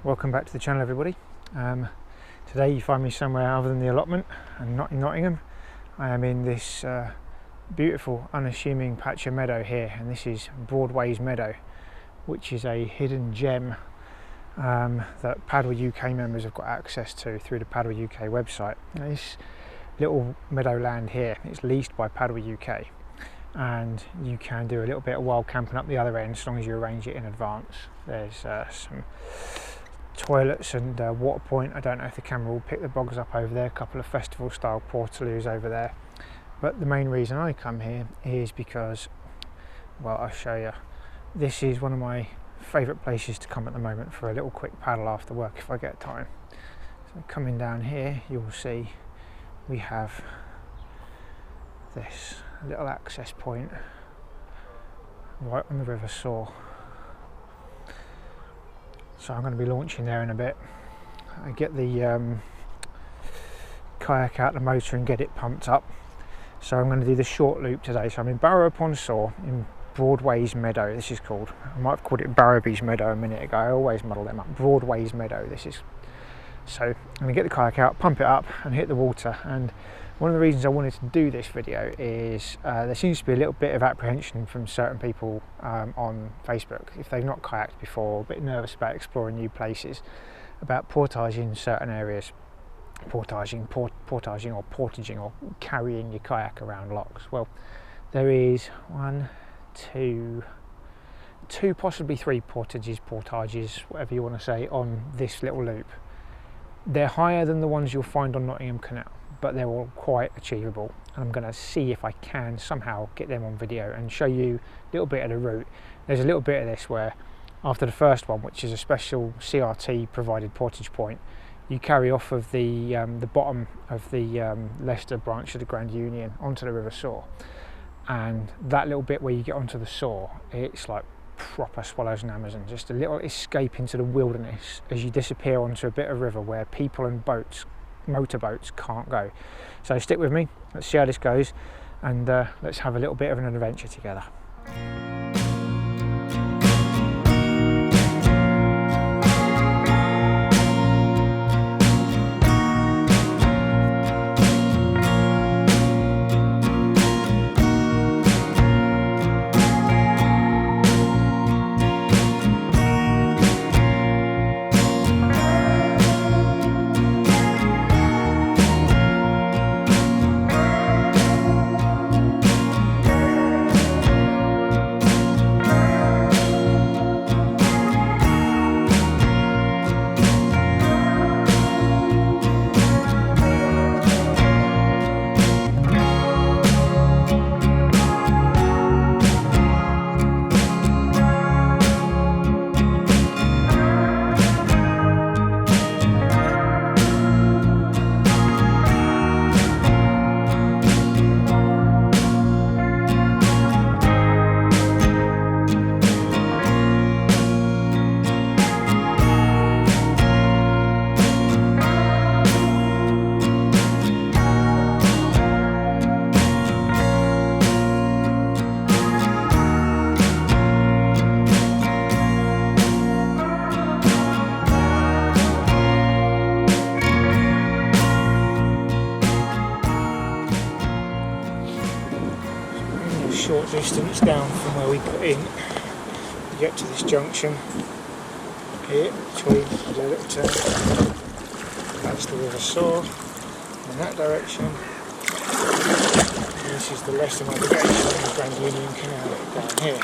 Welcome back to the channel, everybody. Today you find me somewhere other than the allotment and not in Nottingham. I am in this beautiful unassuming patch of meadow here, and this is Broadway's Meadow, which is a hidden gem that Paddle UK members have got access to through the Paddle UK website. Now, this little meadowland here is leased by Paddle UK, and you can do a little bit of wild camping up the other end as long as you arrange it in advance. There's some toilets and water point. I don't know if the camera will pick the bogs up over there. A couple of festival style portaloos over there, but the main reason I come here is because, well, I'll show you. This is one of my favourite places to come at the moment for a little quick paddle after work if I get time. So coming down here, you'll see we have this little access point right on the River Soar. So I'm going to be launching there in a bit. I get the kayak out the motor and get it pumped up. So I'm going to do the short loop today. So I'm in Barrow upon Soar in Broadway's Meadow. This is called. I might have called it Barrowby's Meadow a minute ago. I always muddle them up. Broadway's Meadow. This is. So I'm going to get the kayak out, pump it up, and hit the water. And one of the reasons I wanted to do this video is there seems to be a little bit of apprehension from certain people on Facebook, if they've not kayaked before, a bit nervous about exploring new places, about portaging in certain areas, portaging or portaging, or carrying your kayak around locks. Well, there is two, possibly three portages, whatever you want to say, on this little loop. They're higher than the ones you'll find on Nottingham Canal, but they're all quite achievable, and I'm going to see if I can somehow get them on video and show you a little bit of the route. There's a little bit of this where after the first one, which is a special CRT provided portage point, you carry off of the bottom of the Leicester branch of the Grand Union onto the River Soar, and that little bit where you get onto the Soar, it's like proper Swallows and Amazons, just a little escape into the wilderness as you disappear onto a bit of river where people and motorboats can't go. So stick with me, let's see how this goes, and let's have a little bit of an adventure together. Short distance down from where we put in, you get to this junction here between the little turn. That's the River Soar in that direction, and this is the Leicester navigation in the Grand Union Canal down here.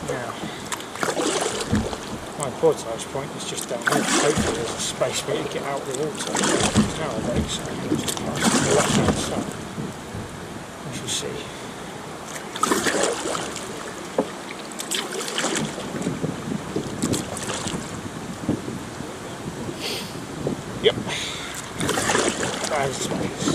Now, my portage point is just down here. Hopefully there's a space for me to get out of the water nowadays, so I'm just passing the left hand side. We shall see. Yep, that is space.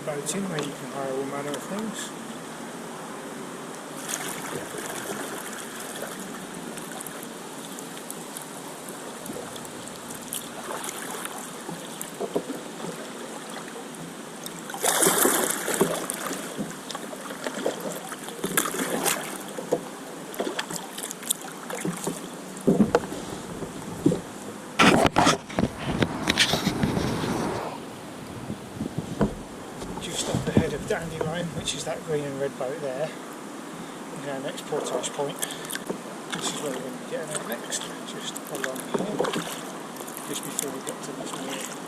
boating where you can hire all manner of things. Which is that green and red boat there, is our next portage point. This is where we're going to be getting out next, just along here, just before we get to this weir.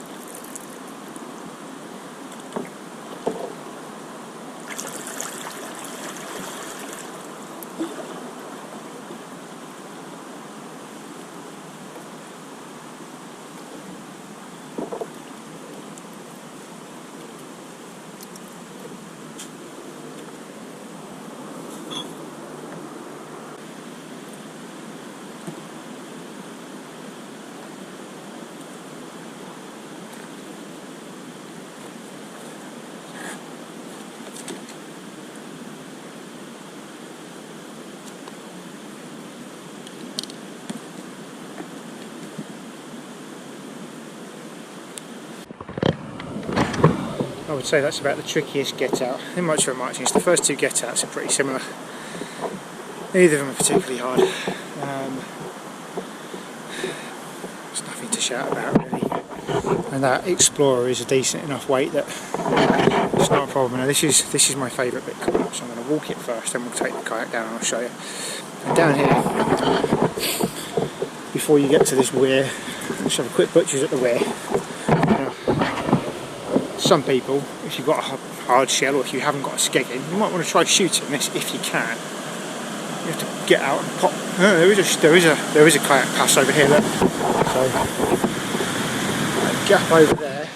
I would say that's about the trickiest get out. In much of it's the first two get outs are pretty similar. Neither of them are particularly hard. There's nothing to shout about really. And that Explorer is a decent enough weight that it's not a problem. Now this is my favourite bit coming up, so I'm going to walk it first, then we'll take the kayak down and I'll show you. And down here, before you get to this weir, let's have a quick butcher's at the weir. Some people, if you've got a hard shell or if you haven't got a skegging, you might want to try shooting this if you can. You have to get out and pop. Oh, there is a kayak pass over here. Look. So gap over there.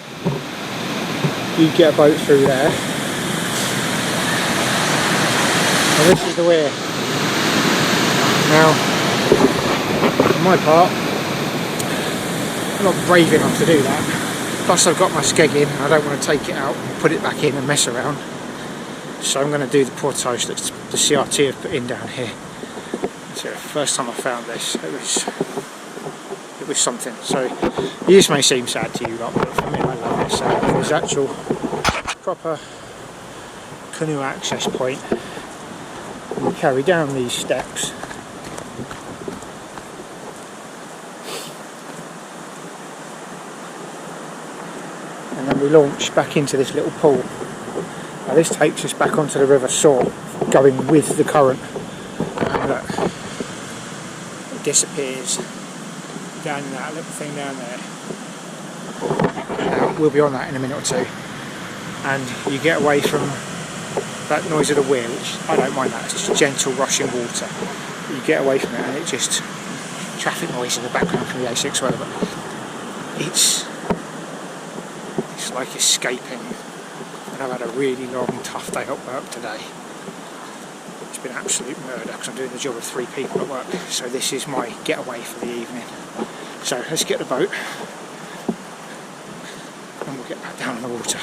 You get a boat through there. And this is the weir. Now, on my part, I'm not brave enough to do that. Plus I've got my skeg in and I don't want to take it out and put it back in and mess around. So I'm going to do the portage that the CRT have put in down here. So the first time I found this, it was something. So this may seem sad to you lot, but for me I love it. So there's actual proper canoe access point. You carry down these steps. And then we launch back into this little pool. Now this takes us back onto the River Soar, going with the current. And look, it disappears down in that little thing down there. Now, we'll be on that in a minute or two. And you get away from that noise of the weir, which I don't mind that, it's just gentle rushing water. But you get away from it and it just, traffic noise in the background from the A6 or whatever. It's like escaping, and I've had a really long tough day at work today. It's been absolute murder because I'm doing the job of 3 people at work, so this is my getaway for the evening. So let's get the boat and we'll get back down in the water.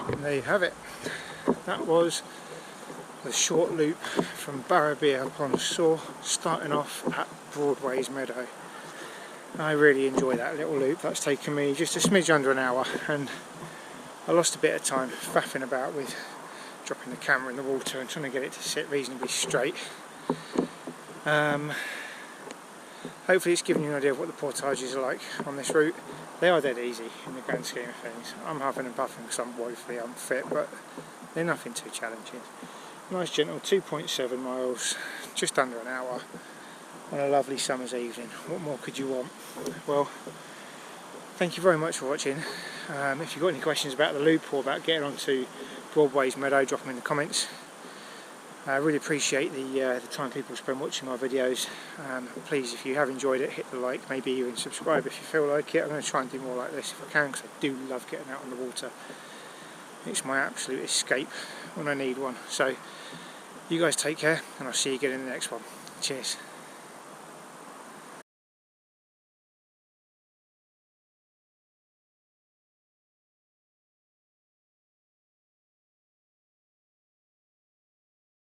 And there you have it. That was the short loop from Barrow upon Soar, starting off at Broadway's Meadow. I really enjoy that little loop. That's taken me just a smidge under an hour, and I lost a bit of time faffing about with dropping the camera in the water and trying to get it to sit reasonably straight. Hopefully it's given you an idea of what the portages are like on this route. They are dead easy in the grand scheme of things. I'm huffing and puffing because I'm woefully unfit, but they're nothing too challenging. Nice gentle 2.7 miles, just under an hour on a lovely summer's evening. What more could you want? Well, thank you very much for watching. If you've got any questions about the loop or about getting onto Broadway's Meadow, drop them in the comments. I really appreciate the time people spend watching my videos. Please, if you have enjoyed it, hit the like, maybe even subscribe if you feel like it. I'm going to try and do more like this if I can, because I do love getting out on the water. It's my absolute escape when I need one. So you guys take care, and I'll see you again in the next one. Cheers.